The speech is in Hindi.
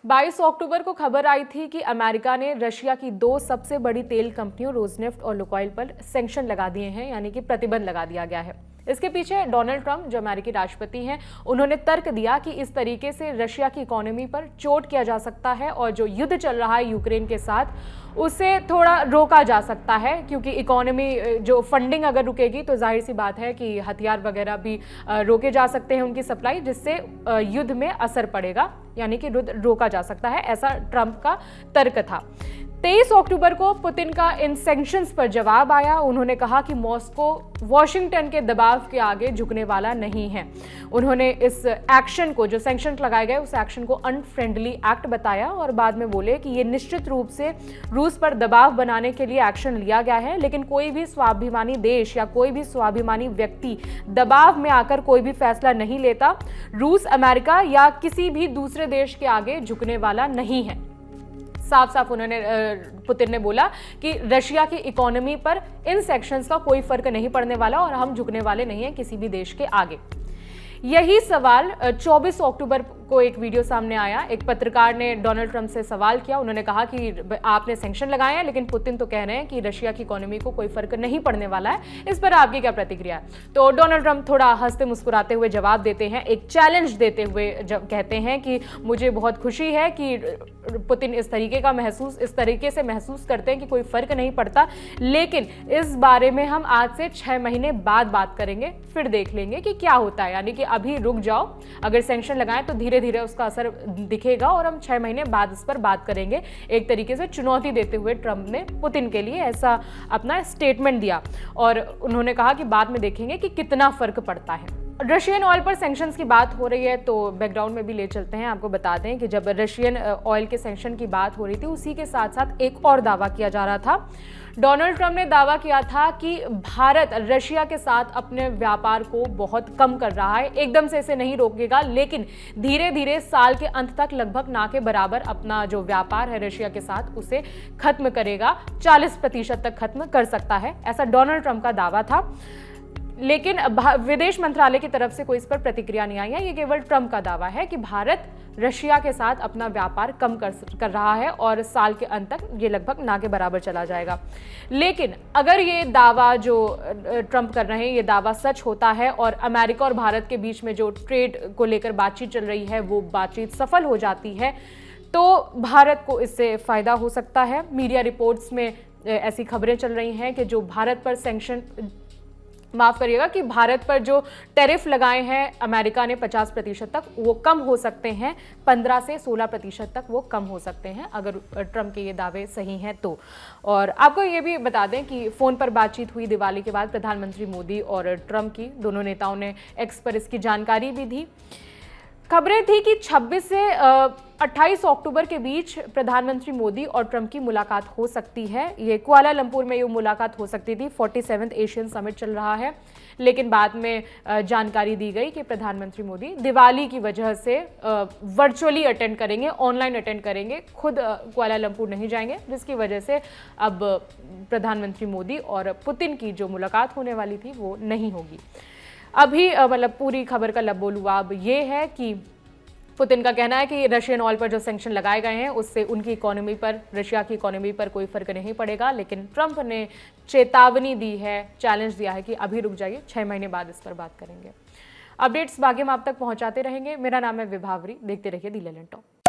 22 अक्टूबर को खबर आई थी कि अमेरिका ने रशिया की दो सबसे बड़ी तेल कंपनियों रोजनेफ्ट और लुकोइल पर सैंक्शन लगा दिए हैं, यानी कि प्रतिबंध लगा दिया गया है। इसके पीछे डोनाल्ड ट्रंप, जो अमेरिकी राष्ट्रपति हैं, उन्होंने तर्क दिया कि इस तरीके से रशिया की इकोनॉमी पर चोट किया जा सकता है और जो युद्ध चल रहा है यूक्रेन के साथ उसे थोड़ा रोका जा सकता है, क्योंकि इकोनॉमी जो फंडिंग अगर रुकेगी तो जाहिर सी बात है कि हथियार वगैरह भी रोके जा सकते हैं उनकी सप्लाई, जिससे युद्ध में असर पड़ेगा, यानी कि युद्ध रोका जा सकता है, ऐसा ट्रंप का तर्क था। 23 अक्टूबर को पुतिन का इन सैंक्शंस पर जवाब आया। उन्होंने कहा कि मॉस्को वॉशिंगटन के दबाव के आगे झुकने वाला नहीं है। उन्होंने इस एक्शन को, जो सैंक्शन लगाए गए, उस एक्शन को अनफ्रेंडली एक्ट बताया और बाद में बोले कि ये निश्चित रूप से रूस पर दबाव बनाने के लिए एक्शन लिया गया है, लेकिन कोई भी स्वाभिमानी देश या कोई भी स्वाभिमानी व्यक्ति दबाव में आकर कोई भी फैसला नहीं लेता। रूस, अमेरिका या किसी भी दूसरे देश के आगे झुकने वाला नहीं है। साफ साफ उन्होंने पुतिन ने बोला कि रशिया की इकोनॉमी पर इन सैंक्शंस का कोई फर्क नहीं पड़ने वाला और हम झुकने वाले नहीं हैं किसी भी देश के आगे। यही सवाल 24 अक्टूबर को एक वीडियो सामने आया। एक पत्रकार ने डोनाल्ड ट्रंप से सवाल किया। उन्होंने कहा कि आपने सैंक्शन लगाए हैं, लेकिन पुतिन तो कह रहे हैं कि रशिया की इकोनॉमी को कोई फर्क नहीं पड़ने वाला है। इस पर आपकी क्या प्रतिक्रिया है? तो डोनाल्ड ट्रंप थोड़ा हंसते मुस्कुराते हुए जवाब देते हैं, एक चैलेंज देते हुए कहते हैं कि मुझे बहुत खुशी है कि पुतिन इस तरीके से महसूस करते हैं कि कोई फर्क नहीं पड़ता, लेकिन इस बारे में हम आज से 6 महीने बाद बात करेंगे, फिर देख लेंगे कि क्या होता है। यानी कि अभी रुक जाओ, अगर सैंक्शन लगाएं तो धीरे धीरे उसका असर दिखेगा और हम 6 महीने बाद इस पर बात करेंगे। एक तरीके से चुनौती देते हुए ट्रंप ने पुतिन के लिए ऐसा अपना स्टेटमेंट दिया और उन्होंने कहा कि बाद में देखेंगे कि कितना फर्क पड़ता है। रशियन ऑयल पर सैंक्शंस की बात हो रही है तो बैकग्राउंड में भी ले चलते हैं। आपको बता दें कि जब रशियन ऑयल के सैंक्शन की बात हो रही थी, उसी के साथ साथ एक और दावा किया जा रहा था। डोनाल्ड ट्रंप ने दावा किया था कि भारत रशिया के साथ अपने व्यापार को बहुत कम कर रहा है, एकदम से इसे नहीं रोकेगा, लेकिन धीरे धीरे साल के अंत तक लगभग ना के बराबर अपना जो व्यापार है रशिया के साथ उसे खत्म करेगा, 40% तक खत्म कर सकता है, ऐसा डोनाल्ड ट्रंप का दावा था। लेकिन विदेश मंत्रालय की तरफ से कोई इस पर प्रतिक्रिया नहीं आई है। ये केवल ट्रंप का दावा है कि भारत रशिया के साथ अपना व्यापार कम कर रहा है और साल के अंत तक ये लगभग ना के बराबर चला जाएगा। लेकिन अगर ये दावा जो ट्रंप कर रहे हैं, ये दावा सच होता है और अमेरिका और भारत के बीच में जो ट्रेड को लेकर बातचीत चल रही है वो बातचीत सफल हो जाती है, तो भारत को इससे फायदा हो सकता है। मीडिया रिपोर्ट्स में ऐसी खबरें चल रही हैं कि जो भारत पर कि भारत पर जो टैरिफ लगाए हैं अमेरिका ने 50% तक, वो कम हो सकते हैं, 15 से 16% तक वो कम हो सकते हैं अगर ट्रंप के ये दावे सही हैं तो। और आपको ये भी बता दें कि फ़ोन पर बातचीत हुई दिवाली के बाद प्रधानमंत्री मोदी और ट्रंप की, दोनों नेताओं ने एक्स पर इसकी जानकारी भी दी। खबरें थी कि 26 से 28 अक्टूबर के बीच प्रधानमंत्री मोदी और ट्रंप की मुलाकात हो सकती है। ये कुआलालंपुर में ये मुलाकात हो सकती थी, 47th एशियन समिट चल रहा है, लेकिन बाद में जानकारी दी गई कि प्रधानमंत्री मोदी दिवाली की वजह से वर्चुअली अटेंड करेंगे, ऑनलाइन अटेंड करेंगे, खुद कुआलालंपुर नहीं जाएंगे, जिसकी वजह से अब प्रधानमंत्री मोदी और पुतिन की जो मुलाकात होने वाली थी वो नहीं होगी। अभी मतलब पूरी खबर का लबोलुआब ये है कि पुतिन का कहना है कि रशियन ऑयल पर जो सैंक्शन लगाए गए हैं उससे उनकी इकोनॉमी पर, रशिया की इकोनॉमी पर कोई फर्क नहीं पड़ेगा, लेकिन ट्रंप ने चेतावनी दी है, चैलेंज दिया है कि अभी रुक जाइए, 6 महीने बाद इस पर बात करेंगे। अपडेट्स बाकी हम आप तक पहुंचाते रहेंगे। मेरा नाम है विभावरी, देखते रहिए दी लेलन टॉप।